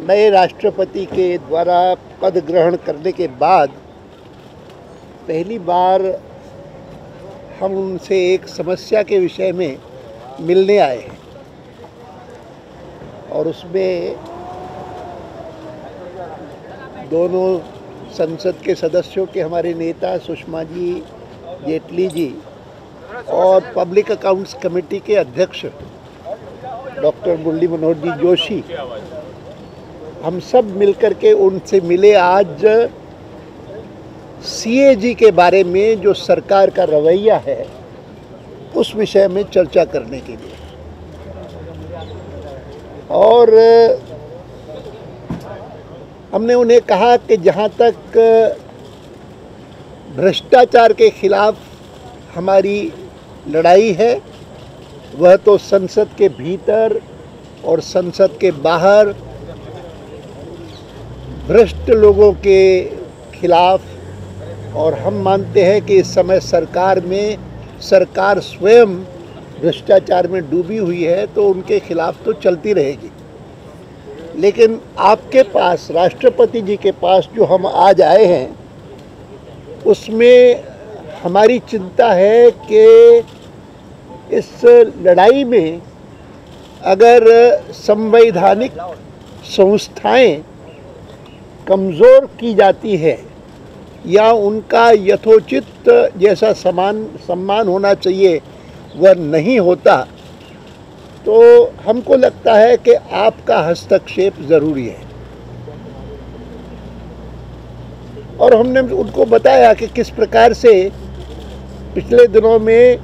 नए राष्ट्रपति के द्वारा पद ग्रहण करने के बाद पहली बार हम उनसे एक समस्या के विषय में मिलने आए हैं और उसमें दोनों संसद के सदस्यों के हमारे नेता सुषमा जी, जेटली जी और पब्लिक अकाउंट्स कमेटी के अध्यक्ष डॉक्टर मुरली मनोहर जी जोशी, हम सब मिलकर के उनसे मिले आज सीएजी के बारे में जो सरकार का रवैया है उस विषय में चर्चा करने के लिए। और हमने उन्हें कहा कि जहाँ तक भ्रष्टाचार के खिलाफ हमारी लड़ाई है वह तो संसद के भीतर और संसद के बाहर भ्रष्ट लोगों के खिलाफ, और हम मानते हैं कि इस समय सरकार स्वयं भ्रष्टाचार में डूबी हुई है तो उनके खिलाफ तो चलती रहेगी। लेकिन आपके पास, राष्ट्रपति जी के पास जो हम आज आए हैं उसमें हमारी चिंता है कि इस लड़ाई में अगर संवैधानिक संस्थाएं कमज़ोर की जाती है या उनका यथोचित जैसा सम्मान होना चाहिए वह नहीं होता तो हमको लगता है कि आपका हस्तक्षेप ज़रूरी है। और हमने उनको बताया कि किस प्रकार से पिछले दिनों में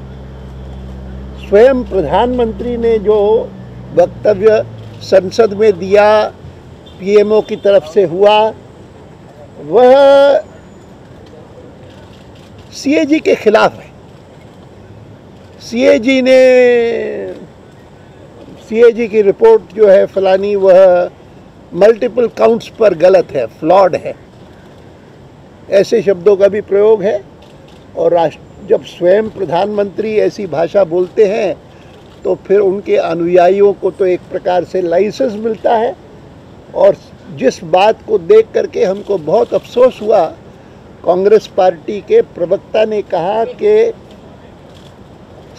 स्वयं प्रधानमंत्री ने जो वक्तव्य संसद में दिया, पीएमओ की तरफ से हुआ, वह सीएजी के खिलाफ है। सीएजी की रिपोर्ट जो है फलानी, वह मल्टीपल काउंट्स पर गलत है, फ्लॉड है, ऐसे शब्दों का भी प्रयोग है। और जब स्वयं प्रधानमंत्री ऐसी भाषा बोलते हैं तो फिर उनके अनुयायियों को तो एक प्रकार से लाइसेंस मिलता है। और जिस बात को देख करके हमको बहुत अफसोस हुआ, कांग्रेस पार्टी के प्रवक्ता ने कहा कि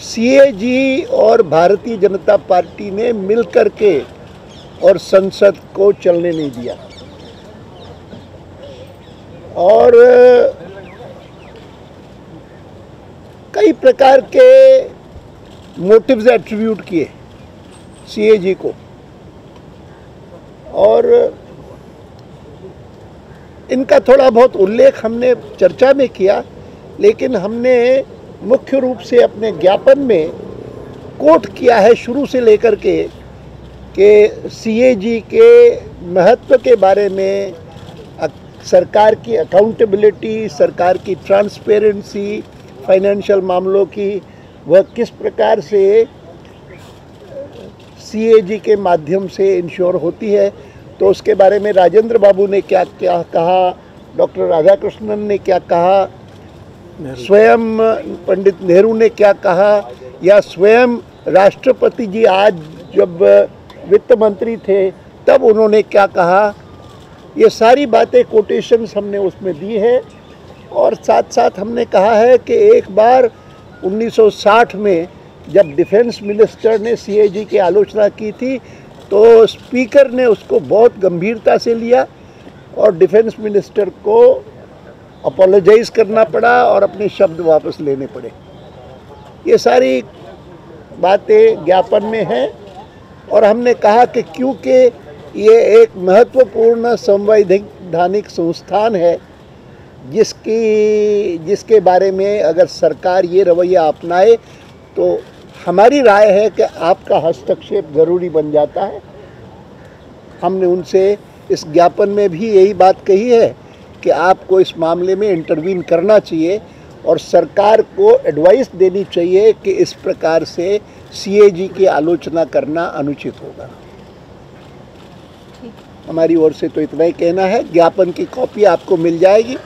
सीएजी और भारतीय जनता पार्टी ने मिलकर के और संसद को चलने नहीं दिया। और कई प्रकार के मोटिव्स एट्रीब्यूट किए सीएजी को, और इनका थोड़ा बहुत उल्लेख हमने चर्चा में किया, लेकिन हमने मुख्य रूप से अपने ज्ञापन में कोट किया है शुरू से लेकर के कि सीएजी के महत्व के बारे में, सरकार की अकाउंटेबिलिटी, सरकार की ट्रांसपेरेंसी फाइनेंशियल मामलों की, वह किस प्रकार से सीएजी के माध्यम से इंश्योर होती है। तो उसके बारे में राजेंद्र बाबू ने क्या क्या कहा, डॉक्टर राधाकृष्णन ने क्या कहा, स्वयं पंडित नेहरू ने क्या कहा, या स्वयं राष्ट्रपति जी आज जब वित्त मंत्री थे तब उन्होंने क्या कहा, ये सारी बातें कोटेशंस हमने उसमें दी है। और साथ साथ हमने कहा है कि एक बार 1960 में जब डिफेंस मिनिस्टर ने सीएजी की आलोचना की थी तो स्पीकर ने उसको बहुत गंभीरता से लिया और डिफेंस मिनिस्टर को अपोलोजाइज करना पड़ा और अपने शब्द वापस लेने पड़े। ये सारी बातें ज्ञापन में हैं। और हमने कहा कि क्योंकि ये एक महत्वपूर्ण संवैधानिक संस्थान है जिसके बारे में अगर सरकार ये रवैया अपनाए तो हमारी राय है कि आपका हस्तक्षेप ज़रूरी बन जाता है। हमने उनसे इस ज्ञापन में भी यही बात कही है कि आपको इस मामले में इंटरवीन करना चाहिए और सरकार को एडवाइस देनी चाहिए कि इस प्रकार से सीएजी की आलोचना करना अनुचित होगा। हमारी ओर से तो इतना ही कहना है। ज्ञापन की कॉपी आपको मिल जाएगी,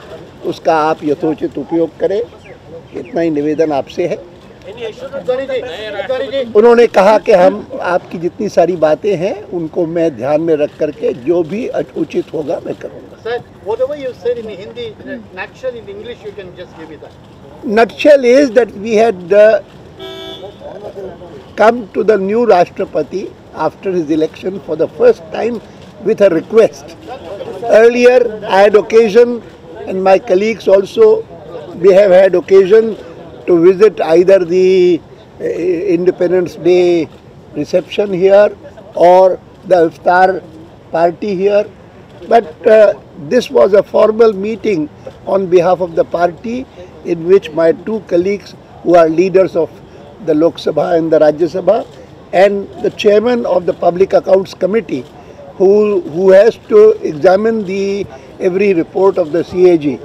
उसका आप यथोचित उपयोग करें, इतना ही निवेदन आपसे है। उन्होंने कहा कि हम आपकी जितनी सारी बातें हैं उनको मैं ध्यान में रख करके जो भी उचित होगा मैं करूँगा. Sir, whatever you said in Hindi, nutshell in English, you can just give me that. Nutshell is that we had come to the new Rashtrapati after his election for the first time with a request. Earlier, I had occasion, and my colleagues also, we have had occasion to visit either the Independence Day reception here or the Iftar party here. But this was a formal meeting on behalf of the party in which my two colleagues who are leaders of the Lok Sabha and the Rajya Sabha and the chairman of the Public Accounts Committee who has to examine every report of the CAG.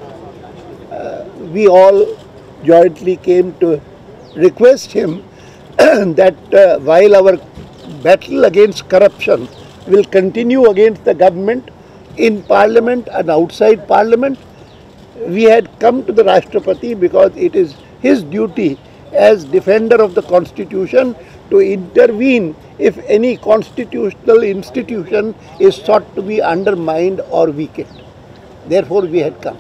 We all jointly came to request him that while our battle against corruption will continue against the government in Parliament and outside Parliament, we had come to the Rashtrapati because it is his duty as defender of the Constitution to intervene if any constitutional institution is sought to be undermined or weakened. Therefore, we had come.